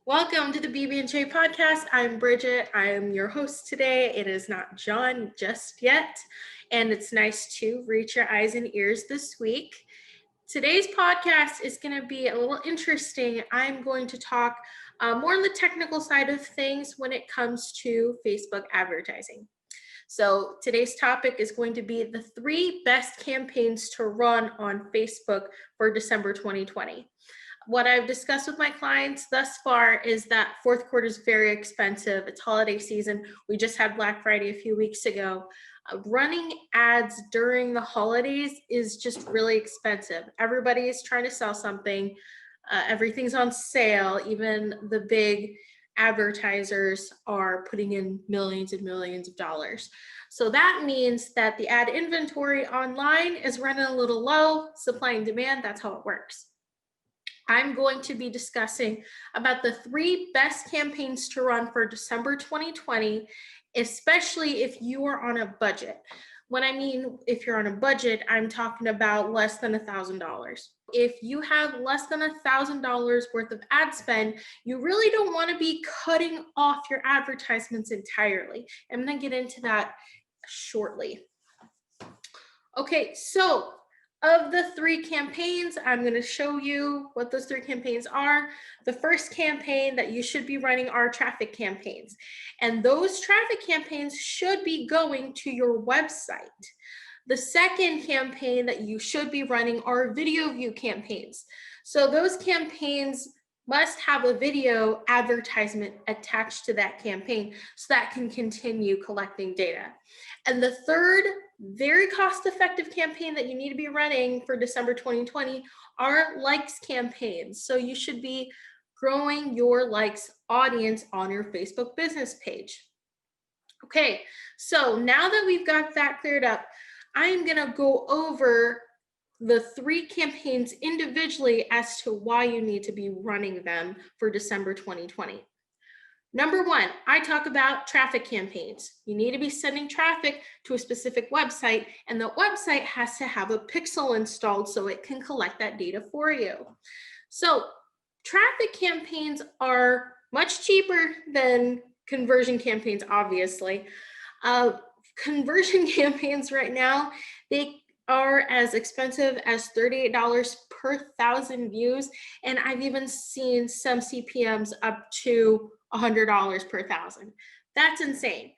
Welcome to the BB&J podcast. I'm Bridget. I'm your host today. It is not John just yet, and it's nice to reach your eyes and ears this week. Today's podcast is going to be a little interesting. I'm going to talk more on the technical side of things when it comes to Facebook advertising. So today's topic is going to be the 3 best campaigns to run on Facebook for December 2020. What I've discussed with my clients thus far is that fourth quarter is very expensive. It's holiday season. We just had Black Friday a few weeks ago. Running ads during the holidays is just really expensive. Everybody is trying to sell something. Everything's on sale. Even the big advertisers are putting in millions and millions of dollars. So that means that the ad inventory online is running a little low. Supply and demand, that's how it works. I'm going to be discussing about the 3 best campaigns to run for December 2020, especially if you are on a budget. When I mean if you're on a budget, I'm talking about less than $1,000. If you have less than $1,000 worth of ad spend, you really don't want to be cutting off your advertisements entirely. I'm going to get into that shortly. Okay, so of the 3 campaigns, I'm going to show you what those 3 campaigns are. The first campaign that you should be running are traffic campaigns. And those traffic campaigns should be going to your website. The second campaign that you should be running are video view campaigns. So those campaigns must have a video advertisement attached to that campaign so that can continue collecting data. And the third very cost-effective campaign that you need to be running for December 2020 are likes campaigns. So you should be growing your likes audience on your Facebook business page. Okay, so now that we've got that cleared up, I'm gonna go over the 3 campaigns individually as to why you need to be running them for December 2020. Number 1, I talk about traffic campaigns. You need to be sending traffic to a specific website, and the website has to have a pixel installed so it can collect that data for you. So traffic campaigns are much cheaper than conversion campaigns, obviously. Conversion campaigns right now, they are as expensive as $38 per 1,000 views, and I've even seen some CPMs up to $100 per 1,000. That's insane.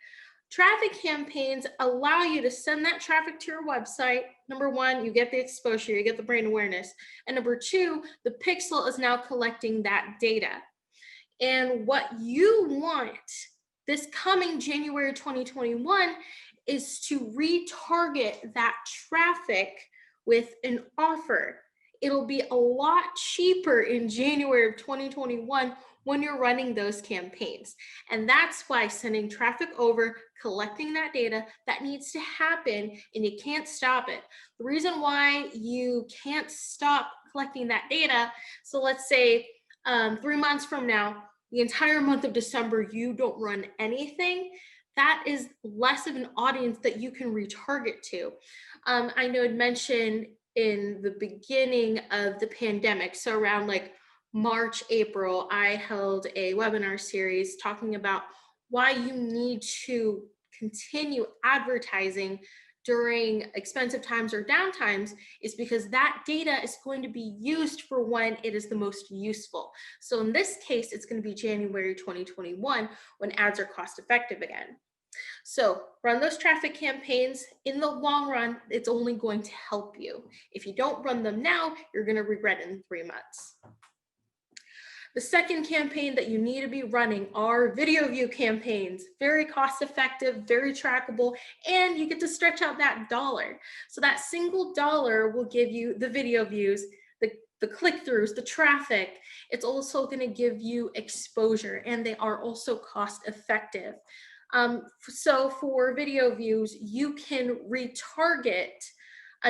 Traffic campaigns allow you to send that traffic to your website. Number 1, you get the exposure, you get the brand awareness. And number 2, the pixel is now collecting that data. And what you want this coming January 2021 is to retarget that traffic with an offer. It'll be a lot cheaper in January of 2021 when you're running those campaigns. And that's why sending traffic over, collecting that data, that needs to happen, and you can't stop it. The reason why you can't stop collecting that data, so let's say 3 months from now, the entire month of December, you don't run anything, that is less of an audience that you can retarget to. I know I'd mentioned in the beginning of the pandemic, so around like March, April, I held a webinar series talking about why you need to continue advertising during expensive times or downtimes is because that data is going to be used for when it is the most useful. So in this case, it's going to be January 2021 when ads are cost effective again. So run those traffic campaigns. In the long run, it's only going to help you. If you don't run them now, you're going to regret it in 3 months. The second campaign that you need to be running are video view campaigns. Very cost effective, very trackable, and you get to stretch out that dollar. So that single dollar will give you the video views, the click-throughs, the traffic. It's also going to give you exposure, and they are also cost effective. So for video views, you can retarget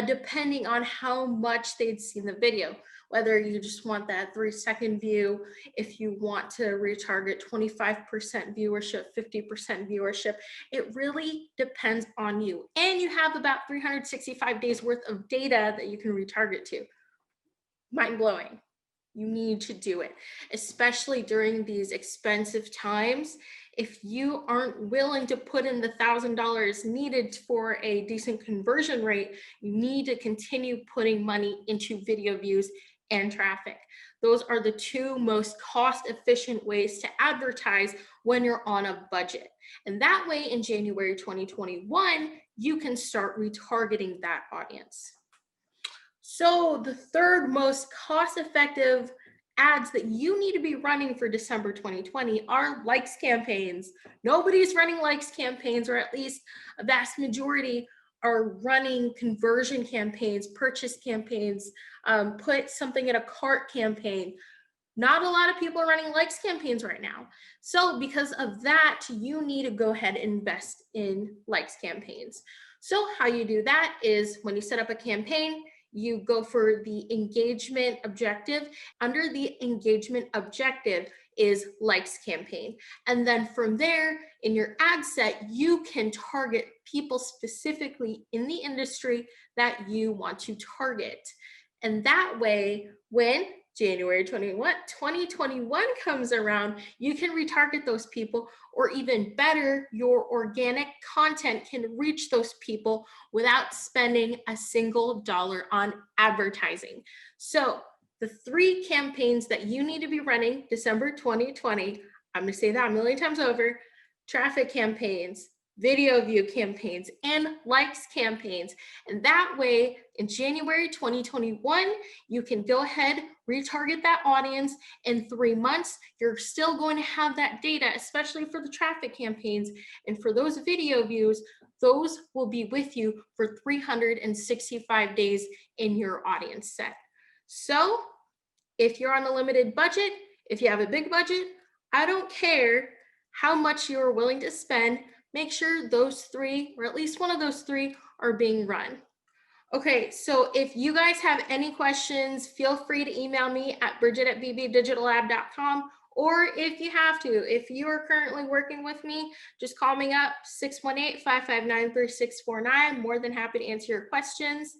depending on how much they'd seen the video. Whether you just want that 3-second view, if you want to retarget 25% viewership, 50% viewership, it really depends on you. And you have about 365 days worth of data that you can retarget to. Mind blowing. You need to do it, especially during these expensive times. If you aren't willing to put in the $1,000 needed for a decent conversion rate, you need to continue putting money into video views and traffic. Those are the two most cost-efficient ways to advertise when you're on a budget. And that way, in January 2021, you can start retargeting that audience. So the third most cost-effective ads that you need to be running for December 2020 are likes campaigns. Nobody's running likes campaigns, or at least a vast majority are running conversion campaigns, purchase campaigns, put something in a cart campaign. Not a lot of people are running likes campaigns right now. So because of that, you need to go ahead and invest in likes campaigns. So how you do that is when you set up a campaign, you go for the engagement objective. Under the engagement objective is likes campaign. And then from there, in your ad set, you can target people specifically in the industry that you want to target. And that way, when January 2021 comes around, you can retarget those people, or even better, your organic content can reach those people without spending a single dollar on advertising. So the 3 campaigns that you need to be running December 2020, I'm going to say that a million times over: traffic campaigns, video view campaigns, and likes campaigns. And that way, in January 2021, you can go ahead, retarget that audience. In 3 months, you're still going to have that data, especially for the traffic campaigns. And for those video views, those will be with you for 365 days in your audience set. So if you're on a limited budget, if you have a big budget, I don't care how much you're willing to spend, make sure those 3, or at least one of those 3, are being run. Okay, so if you guys have any questions, feel free to email me at bridget@bbdigitallab.com. Or if you have to, if you are currently working with me, just call me up, 618-559-3649. More than happy to answer your questions.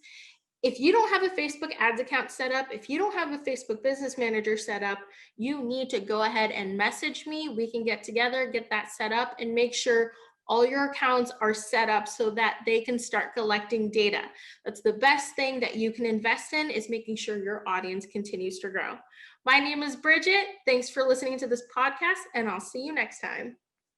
If you don't have a Facebook ads account set up, if you don't have a Facebook business manager set up, you need to go ahead and message me. We can get together, get that set up, and make sure all your accounts are set up so that they can start collecting data. That's the best thing that you can invest in, is making sure your audience continues to grow. My name is Bridget. Thanks for listening to this podcast, and I'll see you next time.